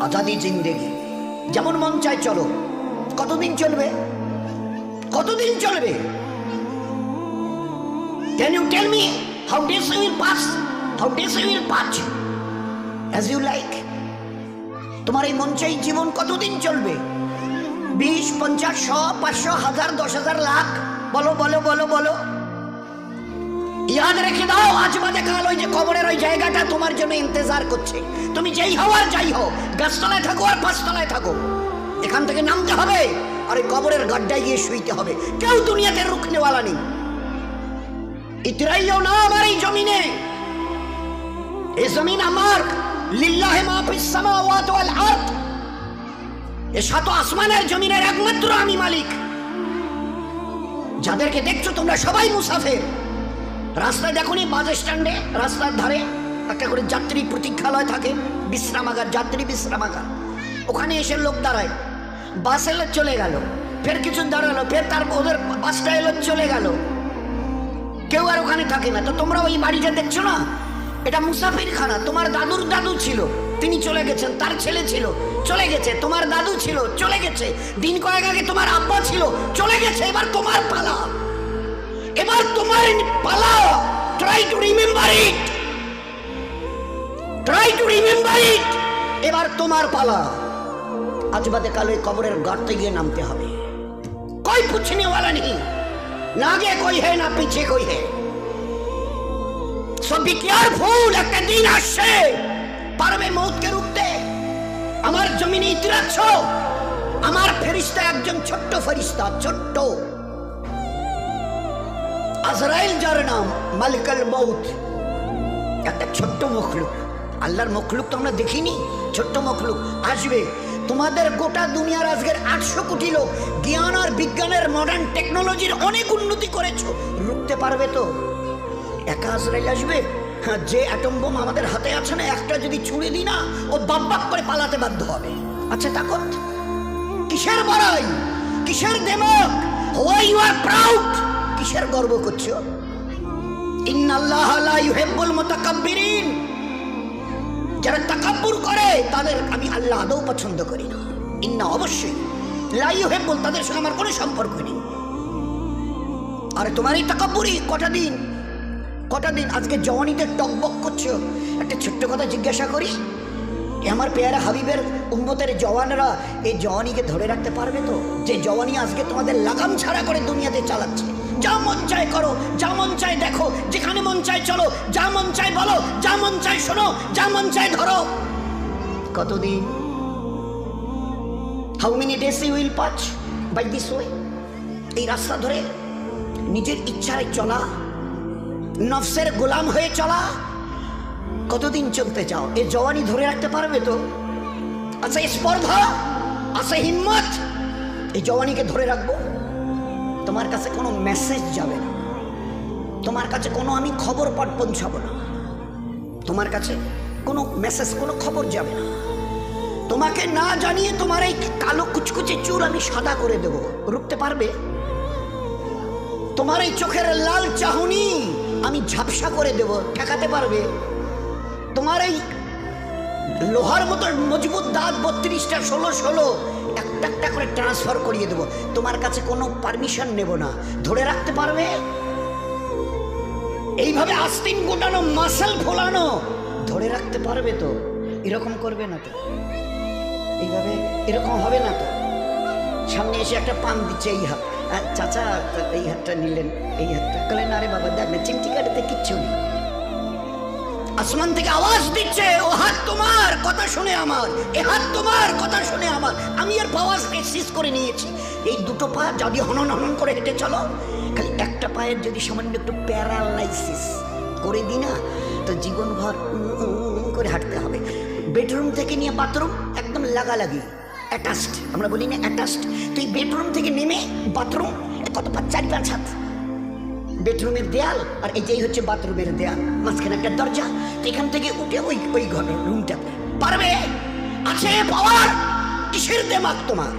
আজাদি জিন্দেগি, যেমন মন চায় চলো। কতদিন চলবে? কতদিন চলবে? Can you tell me how days you will pass? How days you will pass as you like? তোমার এই মন চাই জীবন কতদিন চলবে? 20, 50, 100, 500, 1000, 10,000, লাখ? বলো বলো বলো বলো। ইয়াদ রেখে দাও, আজ বাদে কাল ওই যে কবরের ওই জায়গাটা তোমার জন্য ইন্তজার করছে। তুমি যেই হও আর যাই হও, গাছতলায় থাকো আর পাঁচতলায় থাকো, এখান থেকে নামতে হবে আর এই কবরের গাড্ডায় গিয়ে শুইতে হবে। কেউ দুনিয়াতে রুখনেওয়ালা নেই। ইতরাইও না আমার এই জমিনে। এই জমিন আমার, লিল্লাহি মা ফিস সামাওয়াতি ওয়াল আরদ। এই সাত আসমানের জমিনের একমাত্র আমি মালিক। যাদেরকে দেখছো তোমরা সবাই মুসাফির। রাস্তায় দেখোনি বাস স্ট্যান্ডে রাস্তার ধারে একটা করে যাত্রী প্রতীক্ষালয় থাকে, বিশ্রামাগার, যাত্রী বিশ্রামাগার। ওখানে এসে লোক দাঁড়ায়, বাস এলো চলে গেল, ফের কিছু দাঁড়ালো, ফের তার ওদের বাসটা এলো চলে গেল, কেউ আর ওখানে থাকে না। তো তোমরা ওই বাড়িটা দেখছো না, এটা মুসাফির খানা। তোমার দাদুর দাদু ছিল, তিনি চলে গেছেন, তার ছেলে ছিল চলে গেছে, তোমার দাদু ছিল চলে গেছে, দিন কয়েক আগে তোমার আব্বা ছিল চলে গেছে। এবার তোমার পালা, এবার তোমার পালা। Try to remember it, try to remember it. এবার তোমার পালা। আজ বাদে কাল ওই কবরের গর্তে গিয়ে নামতে হবে। कोई पूछने वाला नहीं, ना आगे कोई है ना पीछे कोई है। सो बी केयरफुल। একটা দিন আসছে পারবে মৌতকে রুখতে। আমার জমিনে ইতিরাচ্ছ, আমার ফেরেশতা একজন ছোট্ট ফেরেশতা, ছোট্ট আজরাইল, যার নাম মালিকুল মউত। একটা ছোট্ট মখলুক, আল্লাহর মখলুক তো আমরা দেখিনি, ছোট্ট মখলুক আসবে। তোমাদের গোটা দুনিয়ার আজকের 800 কোটি লোক জ্ঞান আর বিজ্ঞানের মডার্ন টেকনোলজির অনেক উন্নতি করেছো, রুখতে পারবে তো? একা আজরাইল আসবে? যে অ্যাটম বোম আমাদের হাতে আছে না, একটা যদি ছুঁড়ে দিই না, ও বাপ বাপ করে পালাতে বাধ্য হবে। আচ্ছা তাকত কিসের বড়াই, কিসের দেমক? Why you are proud? কিসের গর্ব করছো? ইন্নাল্লাহা লা ইউহিব্বুল মুতাকাব্বিরিন। যারা তাকাব্বুর করে তাদের আমি আল্লাহ আদৌ পছন্দ করি না। ইন্না অবশ্যই, লা ইউহিব্বুল, তাদের সঙ্গে আমার কোনো সম্পর্ক নেই। আরে তোমার এই তাকাব্বুরি কটা দিন, কটা দিন? আজকে জওয়ানিতে টকবক করছো। একটা ছোট্ট কথা জিজ্ঞাসা করি, আমার পেয়ারা হাবিবের উম্মতের জওয়ানরা এই জওয়ানিকে ধরে রাখতে পারবে তো? যে জওয়ানি আজকে তোমাদের লাগাম ছাড়া করে দুনিয়াতে চালাচ্ছে। যা মন চায় করো, যা মন চায় দেখো, যেখানে মন চায় চলো, যা মন চায় বলো, যা মন চায় শোনো, যা মন চায় ধরো। কতদিন? How many days you will pass by this way? এই রাস্তা ধরে নিজের ইচ্ছায় চলা, নফসের গোলাম হয়ে চলা, কতদিন চলতে চাও? এই জওয়ানি ধরে রাখতে পারবে তো? আচ্ছা স্পর্ধা, আচ্ছা হিম্মত, এই জওয়ানিকে ধরে রাখবো? তোমার কাছে কোনো মেসেজ যাবে না, তোমার কাছে কোনো আমি খবর পাঠ পৌঁছাবো না, তোমার কাছে কোনো মেসেজ, কোনো খবর যাবে না। তোমাকে না জানিয়ে তোমার এই কালো কুচকুচে চুল আমি সাদা করে দেব, রুখতে পারবে? তোমার এই চোখের লাল চাহনি আমি ঝাপসা করে দেব, ঠেকাতে পারবে? তোমার এই লোহার মতো মজবুত দাঁত 32টা 16 একটা একটা করে ট্রান্সফার করিয়ে দেব, তোমার কাছে কোনো পারমিশন নেব না, ধরে রাখতে পারবে? এইভাবে আস্তিন গোটানো, মাসল ফোলানো, ধরে রাখতে পারবে তো? এরকম করবে না তো? এইভাবে এরকম হবে না তো? সামনে এসে একটা পান দিচ্ছে, এই হাত, চাচা এই হাতটা নিলেন, এই হাতটা কলেন, আরে বাবা দেখ না চিমটি কাটাতে কিচ্ছু নেই। আসমান থেকে আওয়াজ দিচ্ছে, ও হাত তোমার কথা শুনে আমার, এ হাত তোমার কথা শুনে আমার। আমি এর পাওয়াজ এক্সিস করে নিয়েছি। এই দুটো পা যদি হনন হনন করে হেঁটে চলো, খালি একটা পায়ের যদি সামান্য একটু প্যারালাইসিস করে দিই না, তো জীবনভর করে হাঁটতে হবে। বেডরুম থেকে নিয়ে বাথরুম একদম লাগালাগি, অ্যাটাচড, আমরা বলি না অ্যাটাচড। তো এই বেডরুম থেকে নেমে বাথরুম কত 4-5 হাত, বেডরুমের দেয়াল আর এটাই হচ্ছে বাথরুমের দেয়াল, মাঝখানে একটা দরজা। তো এখান থেকে উঠে ওই ঘরের রুমটা পারবে? আছে পাওয়ার? কিসের দেমাগ তোমার?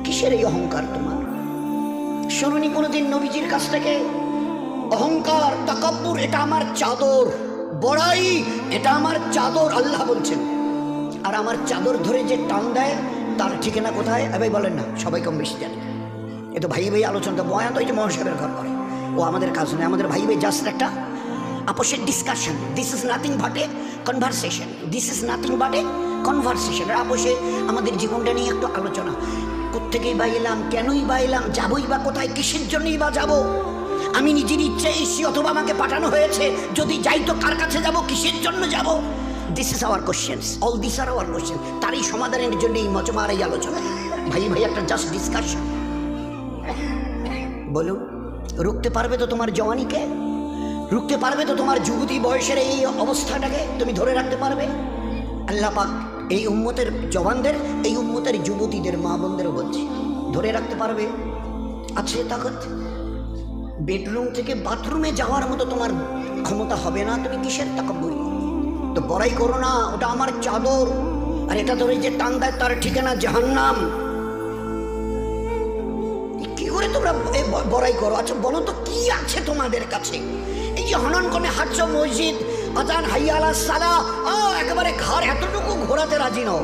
কিসের এই অহংকার তোমার? শুনুনি কোনোদিন নবীজির কাছ থেকে অহংকার, তাকাব্বুর এটা আমার চাদর, বড়াই এটা আমার চাদর। আল্লাহ বলছেন আর আমার চাদর ধরে যে টান দেয় তার ঠিকানা কোথায়? ভাই বলেন না, সবাই কম বেশি জানে। এ তো ভাই ভাই আলোচনা, বয়ান তো এই যে মহাসাবের ঘর করে, ও আমাদের কাজ নয়। আমাদের ভাই ভাই জাস্ট একটা আপোষের discussion. This is nothing but a conversation, this is nothing but a conversation. আপোষে আমাদের জীবনটা নিয়ে একটু আলোচনা। কোত্থেকেই বা এলাম, কেনই বা এলাম, যাবই বা কোথায়, কিসের জন্যই বা যাব? আমি নিজের ইচ্ছে এসেছি অথবা আমাকে পাঠানো হয়েছে? যদি যাই তো কার কাছে যাব, কিসের জন্য যাব? This is our questions, all this are our question. তারই সমাধানের জন্য এই মজমার এই আলোচনা। ভাই ভাই একটা জাস্ট ডিসকাশন। বলুন, রুখতে পারবে তো তোমার জওয়ানিকে? রুখতে পারবে তো তোমার যুবতী বয়সের এই অবস্থাটাকে? তুমি ধরে রাখতে পারবে? আল্লাহ পাক এই উম্মতের জওয়ানদের, এই উম্মতের যুবতীদের, মা বোনদেরও বলছি, ধরে রাখতে পারবে? আছে তাকত? বেডরুম থেকে বাথরুমে যাওয়ার মতো তোমার ক্ষমতা হবে না, তুমি কিসের তাকাব্বুরি? তো বড়াই করো না, ওটা আমার চাদর, আর এটা ধরে যে টান দেয় তার ঠিকানা জাহান্নাম। কি করে তোমরা বড়াই করো? আচ্ছা বলো তো, কি আছে তোমাদের কাছে? এই যে হনন করে হাঁটছ, মসজিদ আজান, হাইয়া আলাস সালাহ, একেবারে ঘর এতটুকু ঘোরাতে রাজি নও।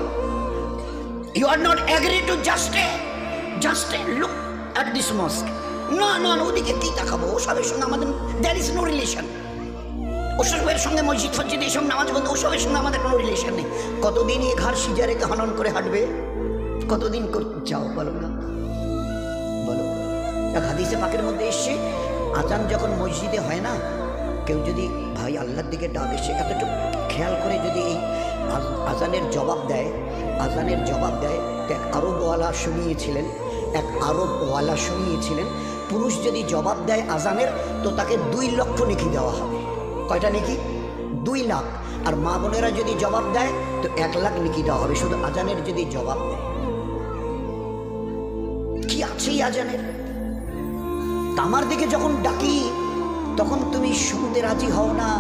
You are not agree to just a look at this mosque. না না, ওদিকে কি তাকাবো? ওসবের সঙ্গে আমাদের দ্যার ইজ নো রিলেশন। ওসবের সঙ্গে মসজিদ ফসজিদ এইসব নামাজ বন্ধ, ওসবের সঙ্গে আমাদের কোনো রিলেশন নেই। কতদিন এই ঘর সিজা রেখে হনন করে হাঁটবে? কতদিন করতে চাও বলো না? বলো। এক হাদিসে পাকের মধ্যে এসছে, আজান যখন মসজিদে হয় না, কেউ যদি ভাই আল্লাহর দিকে ডাক এসে এতটুকু খেয়াল করে যদি এই আজানের জবাব দেয়, আজানের জবাব দেয়, এক আরবওয়ালা শুনিয়েছিলেন, পুরুষ যদি জবাব দেয় আজানের, তো তাকে 2 লক্ষ নেকি দেওয়া হবে। কয়টা নেকি? 2 লাখ। আর মা বোনেরা যদি জবাব দেয় তো 1 লাখ নেকি দেওয়া হবে, শুধু আজানের যদি জবাব দেয়। কি আছে এই আজানের? আমার দিকে যখন ডাকি তখন তুমি শুনতে রাজি হও না।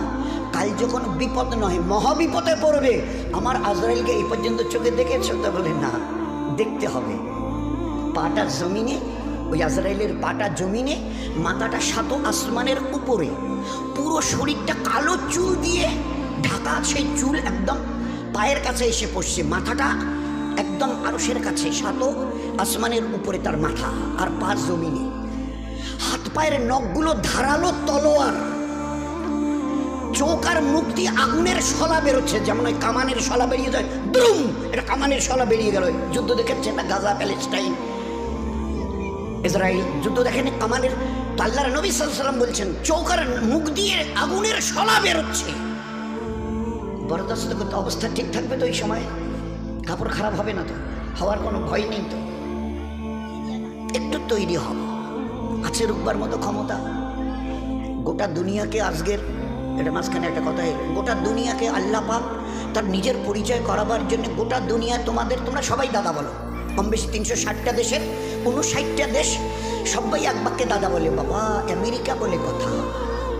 কাল যখন বিপদ নয় মহাবিপদে পড়বে, আমার আজরাইলকে এই পর্যন্ত চোখে দেখেছো? তো বলে না, দেখতে হবে। পাটা জমিনে, ওই আজরাইলের পাটা জমিনে, মাথাটা 7 আসমানের উপরে, পুরো শরীরটা কালো চুল দিয়ে ঢাকা, সেই চুল একদম পায়ের কাছে এসে পড়ছে, মাথাটা একদম আরশের কাছে, 7 আসমানের উপরে তার মাথা, আর পা জমিনে। হাত পায়ের নখগুলো ধারালো তলোয়ার, চোখ আর মুখ দিয়ে আগুনের শলা বেরোচ্ছে, যেমন ওই কামানের শলা বেরিয়ে যায়, দ্রুম, এটা কামানের শলা বেরিয়ে গেল। যুদ্ধ দেখেছে না, গাজা, প্যালেস্টাইন, ইসরায়েল যুদ্ধ দেখেনি কামানের? আল্লাহর নবী সাল্লাল্লাহু আলাইহি ওয়াসাল্লাম বলছেন, চোখ আর মুখ দিয়ে আগুনের শলা বেরোচ্ছে। বরদাস্ত করতে অবস্থা ঠিক থাকবে তো? এই সময় কাপড় খারাপ হবে না তো? হওয়ার কোনো ভয় নেই তো? একটু তৈরি হব, আছে রুকবার মতো ক্ষমতা। গোটা দুনিয়াকে আজকের, এটা মাঝখানে একটা কথা এলো, গোটা দুনিয়াকে আল্লাহ পাক তার নিজের পরিচয় করাবার জন্য, গোটা দুনিয়া তোমরা সবাই দাদা বলো, কম বেশি 360টা দেশের 59টা দেশ, সবাই এক বাক্যে দাদা বলে। বাবা, আমেরিকা বলে কথা,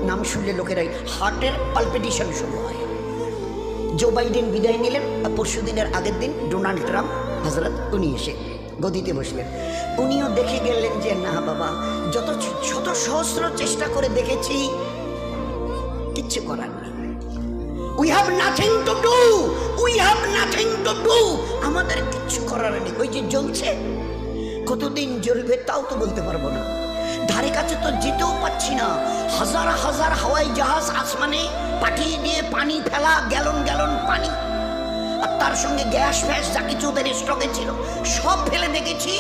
নাম শুনলে লোকেরাই হার্টের পালপিটেশন শুরু হয়। জো বাইডেন বিদায় নিলেন, পরশু দিনের আগের দিন ডোনাল্ড ট্রাম্প হজরত উনি এসে গদিতে বসলেন। উনিও দেখে গেলেন যে না বাবা, যত শত সহস্র চেষ্টা করে দেখেছি, কিচ্ছু করার নেই। We have nothing to do, we have nothing to do, আমাদের কিচ্ছু করার নেই। ওই যে জ্বলছে, কতদিন জ্বলবে তাও তো বলতে পারবো না, ধারে কাছে তো যেতেও পাচ্ছি না। হাজার হাজার হাওয়াই জাহাজ আসমানে পাঠিয়ে দিয়ে পানি ফেলা, গ্যালন গ্যালন পানি, আর তার সঙ্গে গ্যাস ফ্যাস যা কিছু ওদের স্টকে ছিল সব ফেলে দেখেছি,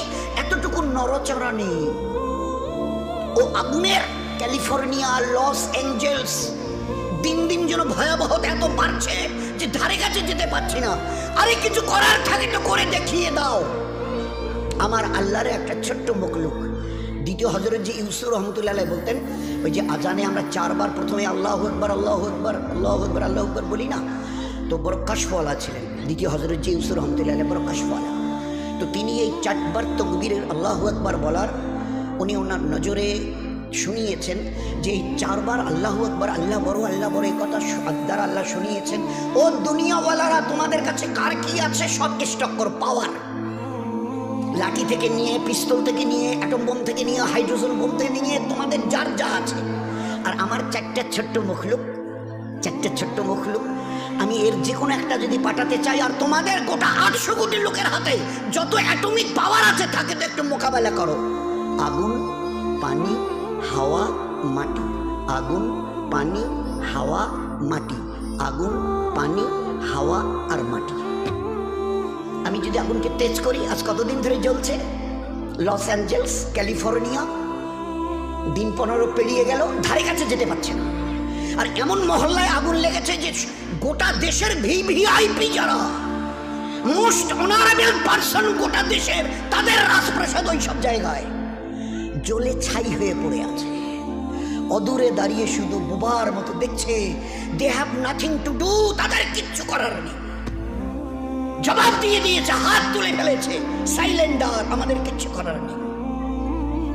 এতটুকু নড়চড়া নেই। ও আগুনের ক্যালিফোর্নিয়া, লস অ্যাঞ্জেলস, দিন দিন যেন ভয়াবহতা এত বাড়ছে যে ধারে কাছে যেতে পারছি না। আরে কিছু করার থাকে তো করে দেখিয়ে দাও। আমার আল্লাহর একটা ছোট্ট মখলুক, দ্বিতীয় হযরত জি ইউসুফ রহমতুল্লাহ আলাইহি বলতেন, ওই যে আজানে আমরা 4 বার প্রথমে আল্লাহু আকবার, আল্লাহু আকবার, আল্লাহু আকবার, আল্লাহু আকবার বলি না, তো বড় কাশফওয়ালা ছিলেন দ্বিতীয় হযরত জি ইউসুফ রহমতুল্লাহ আলাইহি, বড় কাশফওয়ালা। তো তিনি এই 4 বার তাকবীরের আল্লাহু আকবার বলার, উনি ওনার নজরে শুনিয়েছেন যে এই 4 বার আল্লাহু আকবার, আল্লাহ বড়, আল্লাহ বড়, এই কথা দ্বারা আল্লাহ শুনিয়েছেন, ও দুনিয়াওয়ালারা তোমাদের কাছে কার কি আছে সব স্টক করো। পাওয়ার, লাঠি থেকে নিয়ে, পিস্তল থেকে নিয়ে, অ্যাটম বোম থেকে নিয়ে, হাইড্রোজেন বোম থেকে নিয়ে, তোমাদের যার যা আছে। আর আমার 4টা ছোট্ট মখলুক, আমি এর যে কোনো একটা যদি পাঠাতে চাই, আর তোমাদের গোটা 800 কোটি লোকের হাতে যত অ্যাটমিক পাওয়ার আছে থাকে, তো একটু মোকাবেলা করো। আগুন, পানি, হাওয়া, মাটি। আগুন, পানি, হাওয়া, মাটি। আগুন, পানি, হাওয়া আর মাটি। আমি যদি আগুনকে তেজ করি, আজ কতদিন ধরে জ্বলছে? লস অ্যাঞ্জেলস, ক্যালিফোর্নিয়া, দিন 15 পেরিয়ে গেল, ধারে কাছে যেতে পারছে না। আর এমন মহল্লায় আগুন লেগেছে যে গোটা দেশের ভিভিআইপি যারা মোস্ট অনারেবল পারসন গোটা দেশের, তাদের রাজপ্রাসাদ ওই সব জায়গায় জ্বলে ছাই হয়ে পড়ে আছে। অদূরে দাঁড়িয়ে শুধু বোবার মতো দেখছে। They have nothing to do, তাদের কিচ্ছু করার নেই। জবাব দিয়ে দিয়েছে, হাত তুলে ফেলেছে, সাইলেন্ডার, আমাদের কিচ্ছু করার নেই।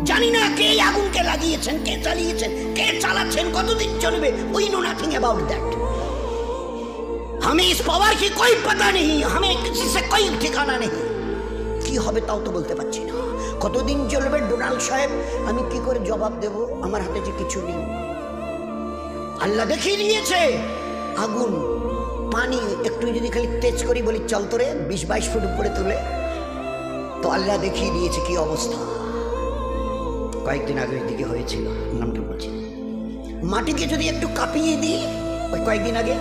জানি না কে আগুনকে লাগিয়েছেন, কে চালিয়েছেন, কে চালাচ্ছেন, কতদিন চলবে, we know nothing about that. हमें इस पावर की कोई पता नहीं, हमें किसी से कोई ठिकाना नहीं। কি হবে তাও তো বলতে পারছি না। কতদিন চলবে ডোনাল্ড সাহেব, আমি কি করে জবাব দেব? আমার হাতে যে কিছু নেই। আল্লাহ দেখিয়ে দিয়েছে আগুন, পানি একটু যদি খালি তেজ করি, বলি চল তোরে 20-22 ফুট উপরে তুলে, তো আল্লাহ দেখিয়ে দিয়েছে কি অবস্থা। কয়েকদিন আগে দিকে হয়েছিল, নামটা বলছি। মাটিকে যদি একটু কাঁপিয়ে দিই, ওই কয়েকদিন আগে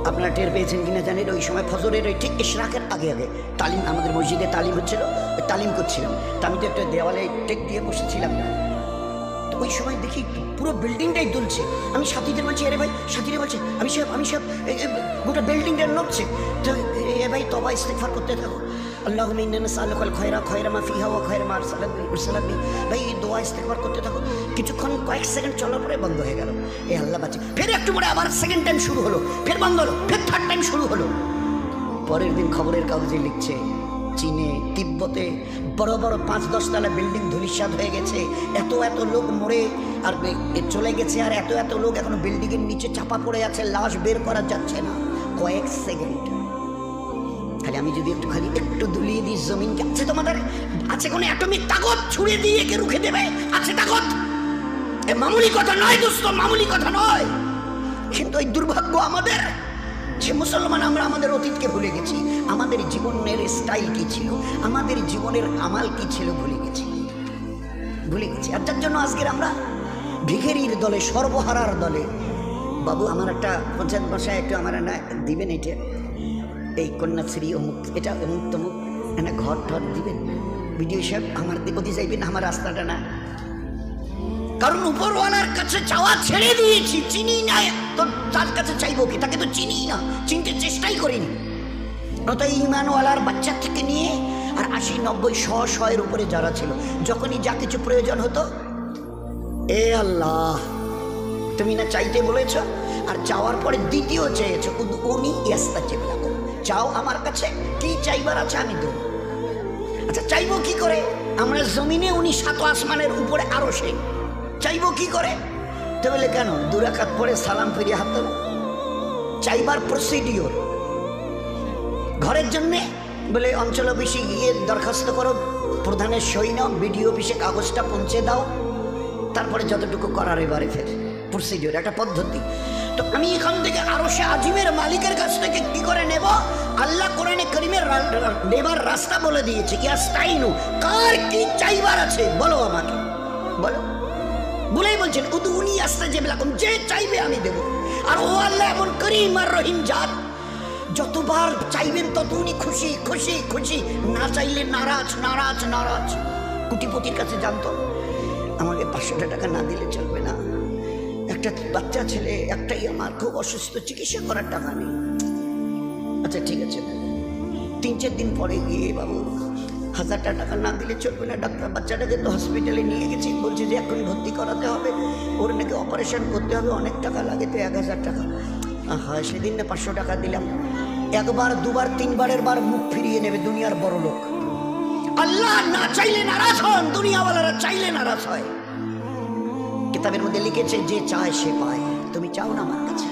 আপনারা টের পেয়েছেন কিনা জানেন, ওই সময় ফজরের ওই ঠিক ইশরাকের আগে আগে তালিম, আমাদের মসজিদে তালিম হচ্ছিল, ওই তালিম করছিলাম। তা আমি তো একটা দেওয়ালে টেক দিয়ে বসেছিলাম না, তো ওই সময় দেখি পুরো বিল্ডিংটাই দুলছে। আমি সাথীদের বলছি, আরে ভাই, সাথীরা বলছে আমি সব গোটা বিল্ডিংটা নড়ছে। তো এ ভাই তবা ইস্তেগফার করতে থাকো, আল্লাহুম্মা ইন্না নাসআলুকাল খায়রা মা ফিহা ওয়া খায়রা মা আরসালাত বি। ভাই এই দোয়া ইস্তেগফার করতে থাকো। কিছুক্ষণ কয়েক সেকেন্ড চলার পরে বন্ধ হয়ে গেল। এ আল্লাহ বাঁচে। ফের একটু পরে আবার সেকেন্ড টাইম শুরু হলো, ফের বন্ধ হলো, ফের থার্ড টাইম শুরু হলো। পরের দিন খবরের কাগজে লিখছে, চীনে, তিব্বতে বড় বড় 5-10 তলা বিল্ডিং ধূলিসাৎ হয়ে গেছে, এত লোক মরে আর চলে গেছে, আর এত লোক এখনো বিল্ডিং এর নিচে চাপা পড়ে আছে, লাশ বের করা যাচ্ছে না। কয়েক সেকেন্ড খালি আমি যদি একটু দুলিয়ে দিই জমিনকে, আছে তোমাদের আছে কোনো অ্যাটমিক তাকত ছুড়ে দিয়ে একে রুখে দেবে? আছে তাকত? এ মামুলি কথা নয় দোস্ত, মামুলি কথা নয়। কিন্তু এই দুর্ভাগ্য আমাদের যে মুসলমান, আমরা আমাদের অতীতকে ভুলে গেছি। আমাদের জীবনের স্টাইল কি ছিল, আমাদের জীবনের আমাল কি ছিল ভুলে গেছি। আর যার জন্য আজকের আমরা ভিখারির দলে, সর্বহারার দলে। বাবু আমার একটা পঞ্চায়েত বসায় একটু আমার না দিবেন, এটা এই কন্যাশ্রী অমুক, এটা অমুক তমুক, না ঘর ঠর দিবেন। ভিডিও সাহেব আমার দিকে যাইবেন, আমার রাস্তাটা না, কারণ উপরওয়ালার কাছে চাওয়া ছেড়ে দিয়েছি। চিনি না তো তার কাছে চাইবো কি? তাকে তো চিনি না, চিনতে চেষ্টাই করিনি। তাই ইমানওয়ালার বাচ্চা থেকে নিয়ে আর 80-90-100 এর উপরে যারা ছিল, যখনই যা কিছু প্রয়োজন হতো, এ আল্লাহ তুমি না চাইতে বলেছ, আর চাওয়ার পরে দ্বিতীয় চেয়েছো, উনি ইয়াস্তাজিব লাকুম, চাও আমার কাছে, কি চাইবার আছে আমি দেব। আচ্ছা চাইবো কি করে? আমরা জমিনে, উনি 7 আসমানের উপরে, আরো সে চাইবো কি করে? তো বলে কেন 2 রাকাত পরে সালাম ফিরিয়ে হাত দেবো? চাইবার প্রসিডিওর। ঘরের জন্যে বলে অঞ্চল অফিসে গিয়ে দরখাস্ত করো, প্রধানের সই নাও, বিডিও অফিসে কাগজটা পৌঁছে দাও, তারপরে যতটুকু করার এবারে ফের প্রসিডিওর, একটা পদ্ধতি। তো আমি এখান থেকে আরশে আজিমের মালিকের কাছ থেকে কি করে নেব? আল্লাহ কোরআনে কারীমের নেবার রাস্তা বলে দিয়েছে। ইয়াস্তাইনু, কার কি চাইবার আছে বলো আমাকে, বলো। বলেই বলছেন উদউনি আস্তাজিব লাকুম, যে চাইবে আমি দেব। আর ও আল্লাহ এমন করিম আর রহিম জাত, যতবার চাইবেন তত উনি খুশি খুশি খুশি, না চাইলে নারাজ নারাজ নারাজ। কোটিপতির কাছে জানতো আমাকে 500 টাকা না দিলে চলবে না, একটা বাচ্চা ছেলে একটাই আমার, খুব অসুস্থ, চিকিৎসা করার টাকা নেই। আচ্ছা ঠিক আছে, 3-4 দিন পরে গিয়ে বাবু 1000 টাকা না দিলে চলবে না, ডাক্তার বাচ্চাটাকে তো হসপিটালে নিয়ে গেছি, বলছে যে এখন ভর্তি করাতে হবে, ওর নাকি অপারেশন করতে হবে, অনেক টাকা লাগে, তো 1000 টাকা। হ্যাঁ সেদিন না 500 টাকা দিলাম। 1বার 2বার 3বারের বার মুখ ফিরিয়ে নেবে দুনিয়ার বড় লোক। আল্লাহ না চাইলে নারাজ হন, দুনিয়াওয়ালারা চাইলে নারাজ হয়। কিতাবের মধ্যে লিখেছে যে চায় সে পায়। তুমি চাও না আমার কাছে?